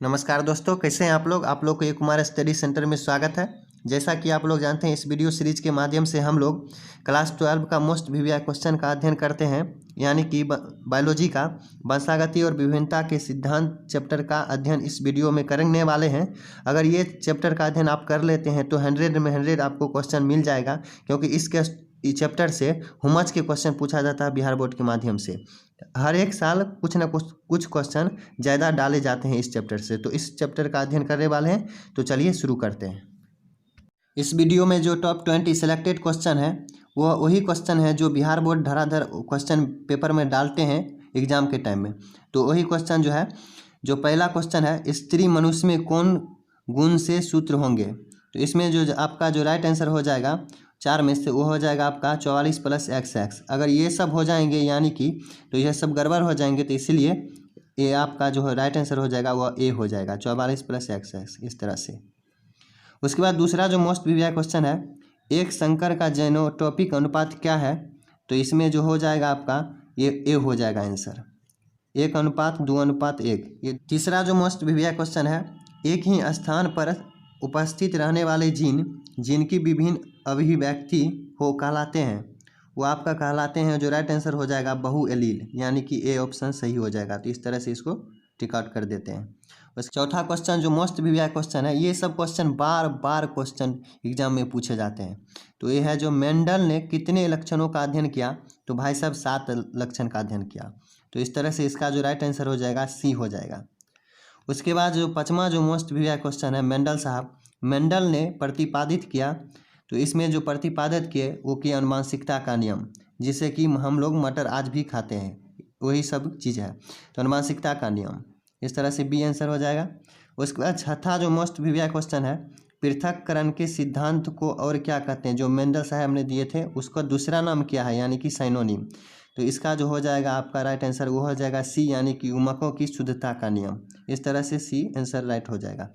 नमस्कार दोस्तों, कैसे हैं आप लोग को एक कुमार स्टडी सेंटर में स्वागत है। जैसा कि आप लोग जानते हैं, इस वीडियो सीरीज के माध्यम से हम लोग क्लास 12 का मोस्ट वीवीआई क्वेश्चन का अध्ययन करते हैं, यानी कि बायोलॉजी का वंशागति और विभिन्नता के सिद्धांत चैप्टर का अध्ययन इस वीडियो में करने वाले हैं। अगर ये चैप्टर का अध्ययन आप कर लेते हैं तो 100 में 100 आपको क्वेश्चन मिल जाएगा, क्योंकि इस चैप्टर से हुमच के क्वेश्चन पूछा जाता है बिहार बोर्ड के माध्यम से। हर एक साल कुछ ना कुछ क्वेश्चन ज़्यादा डाले जाते हैं इस चैप्टर से, तो इस चैप्टर का अध्ययन करने वाले हैं। तो चलिए शुरू करते हैं। इस वीडियो में जो टॉप 20 सिलेक्टेड क्वेश्चन है वो वही क्वेश्चन है जो बिहार बोर्ड धराधर क्वेश्चन पेपर में डालते हैं एग्जाम के टाइम में। तो वही क्वेश्चन जो है, जो पहला क्वेश्चन है, स्त्री मनुष्य में कौन गुण से सूत्र होंगे। तो इसमें जो आपका जो राइट आंसर हो जाएगा 4 में से, वो हो जाएगा आपका 44 + XX। अगर ये सब हो जाएंगे यानी कि, तो यह सब गड़बड़ हो जाएंगे, तो इसलिए ये आपका जो राइट आंसर हो जाएगा वह ए हो जाएगा, 44 + XX इस तरह से। उसके बाद दूसरा जो मोस्ट वीवीआई क्वेश्चन है, एक संकर का जेनोटॉपिक अनुपात क्या है। तो इसमें जो हो जाएगा आपका ये ए हो जाएगा आंसर, 1:2:1। ये तीसरा जो मोस्ट वीवीआई क्वेश्चन है, एक ही स्थान पर उपस्थित रहने वाले जीन जिनकी विभिन्न अभिव्यक्ति हो कहलाते हैं, वो आपका कहलाते हैं, जो राइट आंसर हो जाएगा बहु एलील, यानी कि ए ऑप्शन सही हो जाएगा। तो इस तरह से इसको टिक आउट कर देते हैं। बस चौथा क्वेश्चन जो मोस्ट वीवीआई क्वेश्चन है, ये सब क्वेश्चन बार बार क्वेश्चन एग्जाम में पूछे जाते हैं। तो ये है, जो मेंडल ने कितने लक्षणों का अध्ययन किया। तो भाई साहब 7 लक्षण का अध्ययन किया। तो इस तरह से इसका जो राइट आंसर हो जाएगा सी हो जाएगा। उसके बाद जो पाँचवा जो मोस्ट वीवीआई क्वेश्चन है, मेंडल ने प्रतिपादित किया। तो इसमें जो प्रतिपादित किए वो किया अनुवांशिकता का नियम, जिससे कि हम लोग मटर आज भी खाते हैं, वही सब चीज़ है। तो अनुवांशिकता का नियम, इस तरह से बी आंसर हो जाएगा। उसके बाद छठा जो मोस्ट वीवीआई क्वेश्चन है, पृथक्करण के सिद्धांत को और क्या कहते हैं। जो मेंडल साहब ने दिए थे उसका दूसरा नाम क्या है, यानी कि साइनोनिम। तो इसका जो हो जाएगा आपका राइट आंसर वो हो जाएगा सी, यानी कि उमकों की शुद्धता का नियम। इस तरह से सी आंसर राइट हो जाएगा।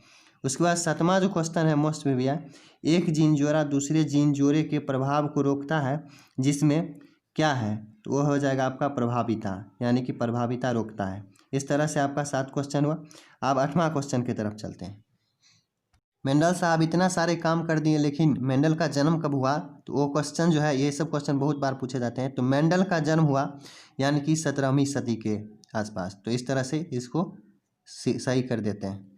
उसके बाद सातवां जो क्वेश्चन है मोस्ट वीवीआई, एक जीन जोड़ा दूसरे जीन जोड़े के प्रभाव को रोकता है, जिसमें क्या है। तो वो हो जाएगा आपका प्रभाविता, यानी कि प्रभाविता रोकता है। इस तरह से आपका 7 क्वेश्चन हुआ। अब 8वां क्वेश्चन की तरफ चलते हैं। मेंडल साहब इतना सारे काम कर दिए, लेकिन मेंडल का जन्म कब हुआ। तो वो क्वेश्चन जो है, ये सब क्वेश्चन बहुत बार पूछे जाते हैं। तो मेंडल का जन्म हुआ यानी कि 17वीं सदी के आसपास। तो इस तरह से इसको सही कर देते हैं।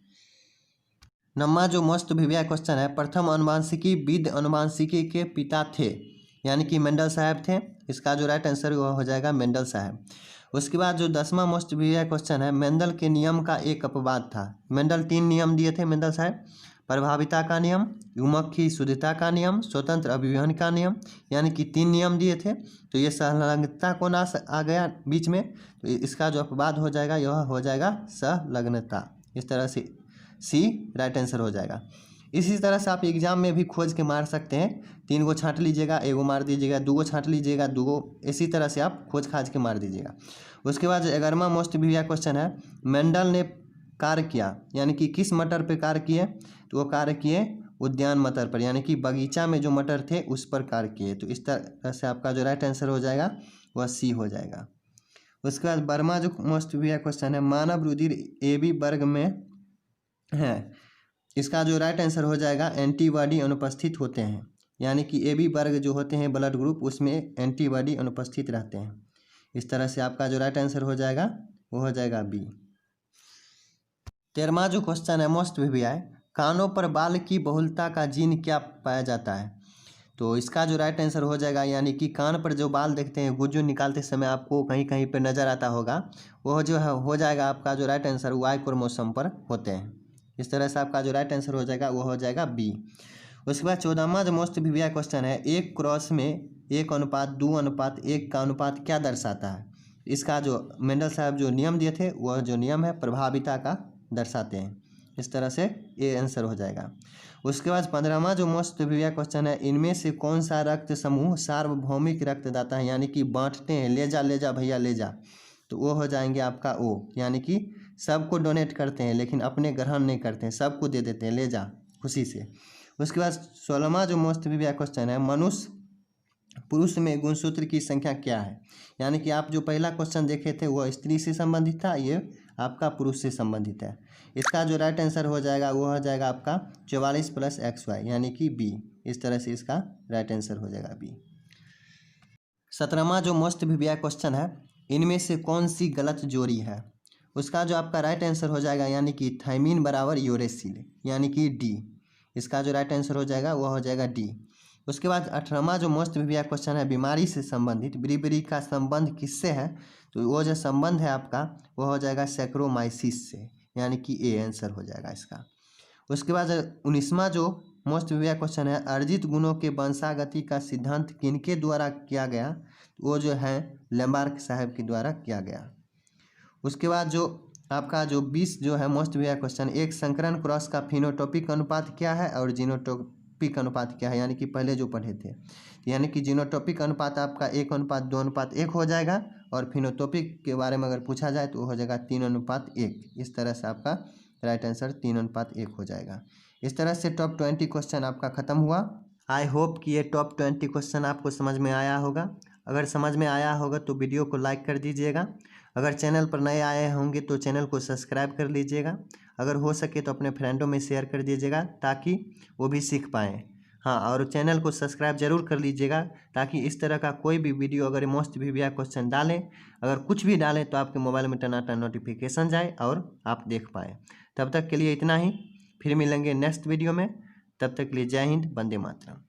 9वां जो मोस्ट वीवीआई क्वेश्चन है, प्रथम अनुवांशिकी अनुवांशिकी के पिता थे, यानी कि मेंडल साहब थे। इसका जो राइट आंसर वो हो जाएगा मेंडल साहब। उसके बाद जो 10वां मोस्ट वीवीआई क्वेश्चन है, मेंडल के नियम का एक अपवाद था। मेंडल 3 नियम दिए थे मेंडल साहब, प्रभाविता का नियम, युग्मक की शुद्धता का नियम, स्वतंत्र अभिवहन का नियम, यानी कि 3 नियम दिए थे। तो ये संलग्नता को ना आ गया बीच में, तो इसका जो अपवाद हो जाएगा यह हो जाएगा संलग्नता। इस तरह से सी राइट आंसर हो जाएगा। इसी तरह से आप एग्जाम में भी खोज के मार सकते हैं। 3 गो छाँट लीजिएगा, 1 गो मार दीजिएगा, 2 गो छाँट लीजिएगा, 2 गो, इसी तरह से आप खोज खाज के मार दीजिएगा। उसके बाद 11वां मोस्ट वीवीआई क्वेश्चन है, मेंडल ने कार्य किया, यानी कि किस मटर पे कार्य किए। तो वो कार्य किए उद्यान मटर पर, यानी कि बगीचा में जो मटर थे उस पर कार्य किए। तो इस तरह से आपका जो राइट आंसर हो जाएगा वह सी हो जाएगा। उसके बाद 12वां जो मोस्ट वीवीआई क्वेश्चन है, मानव रुधिर AB वर्ग में है। इसका जो राइट आंसर हो जाएगा एंटीबॉडी अनुपस्थित होते हैं, यानी कि AB वर्ग जो होते हैं ब्लड ग्रुप, उसमें एंटीबॉडी अनुपस्थित रहते हैं। इस तरह से आपका जो राइट आंसर हो जाएगा वो हो जाएगा बी। 13वां जो क्वेश्चन है मोस्ट वीवीआई, कानों पर बाल की बहुलता का जीन क्या पाया जाता है। तो इसका जो राइट आंसर हो जाएगा, यानी कि कान पर जो बाल देखते हैं, गुज्जू निकालते समय आपको कहीं कहीं पर नज़र आता होगा, वो जो है हो जाएगा आपका जो राइट आंसर Y क्रोमोसोम पर होते हैं। इस तरह से आपका जो राइट आंसर हो जाएगा वो हो जाएगा बी। उसके बाद 14वां जो मोस्ट वीवीआई क्वेश्चन है, एक क्रॉस में 1:2:1 का अनुपात क्या दर्शाता है। इसका जो मेंडल साहब जो नियम दिए थे वह जो नियम है प्रभाविता का दर्शाते हैं। इस तरह से ये आंसर हो जाएगा। उसके बाद 15वां जो मोस्ट वीवीआई क्वेश्चन है, इनमें से कौन सा रक्त समूह सार्वभौमिक रक्तदाता है, यानी कि बांटते हैं, ले जा भैया ले जा। तो वो हो जाएंगे आपका ओ, यानी कि सबको डोनेट करते हैं लेकिन अपने ग्रहण नहीं करते हैं, सबको दे देते हैं, ले जा खुशी से। उसके बाद 16वां जो मोस्ट वीवीआई क्वेश्चन है, मनुष्य पुरुष में गुणसूत्र की संख्या क्या है। यानी कि आप जो पहला क्वेश्चन देखे थे वह स्त्री से संबंधित था, ये आपका पुरुष से संबंधित है। इसका जो राइट आंसर हो जाएगा वो हो जाएगा आपका 44 + XY यानी कि बी। इस तरह से इसका राइट आंसर हो जाएगा बी। 17वां जो मोस्ट प्रीवियस क्वेश्चन है, इनमें से कौन सी गलत जोड़ी है? उसका जो आपका राइट आंसर हो जाएगा यानी कि थायमीन बराबर यूरेसिल यानी कि डी। इसका जो राइट आंसर हो जाएगा वो हो जाएगा डी। उसके बाद 18वां जो मोस्ट प्रीवियस क्वेश्चन है, बीमारी से संबंधित ब्रीबरी का संबंध किससे है? तो वो जो संबंध है आपका वो हो जाएगा सैक्रोमाइसिस से यानी कि ए आंसर हो जाएगा इसका। उसके बाद 19वां जो मोस्ट प्रीवियस क्वेश्चन है, अर्जित गुणों के वंशागति का सिद्धांत किनके द्वारा किया गया? वो जो है लैम्बार्क साहब के द्वारा किया गया। उसके बाद जो आपका जो 20 जो है मोस्ट प्रीवियस क्वेश्चन, एक संकरण क्रॉस का फिनोटॉपिक अनुपात क्या है और जीनोटॉपिक अनुपात क्या है? यानी कि पहले जो पढ़े थे, यानी कि जीनोटॉपिक अनुपात आपका 1:2:1 हो जाएगा और फिनोटॉपिक के बारे में अगर पूछा जाए तो हो जाएगा 3:1। इस तरह से आपका राइट आंसर 3:1 हो जाएगा। इस तरह से टॉप 20 क्वेश्चन आपका ख़त्म हुआ। आई होप कि ये टॉप 20 क्वेश्चन आपको समझ में आया होगा। अगर समझ में आया होगा तो वीडियो को लाइक कर दीजिएगा। अगर चैनल पर नए आए होंगे तो चैनल को सब्सक्राइब कर लीजिएगा। अगर हो सके तो अपने फ्रेंडों में शेयर कर दीजिएगा ताकि वो भी सीख पाएँ। हाँ, और चैनल को सब्सक्राइब जरूर कर लीजिएगा ताकि इस तरह का कोई भी वीडियो अगर मोस्ट प्रीवियस क्वेश्चन डालें, अगर कुछ भी डालें तो आपके मोबाइल में टनाटन नोटिफिकेशन जाए और आप देख पाएँ। तब तक के लिए इतना ही, फिर मिलेंगे नेक्स्ट वीडियो में। तब तक के लिए जय हिंद, वंदे मातरम।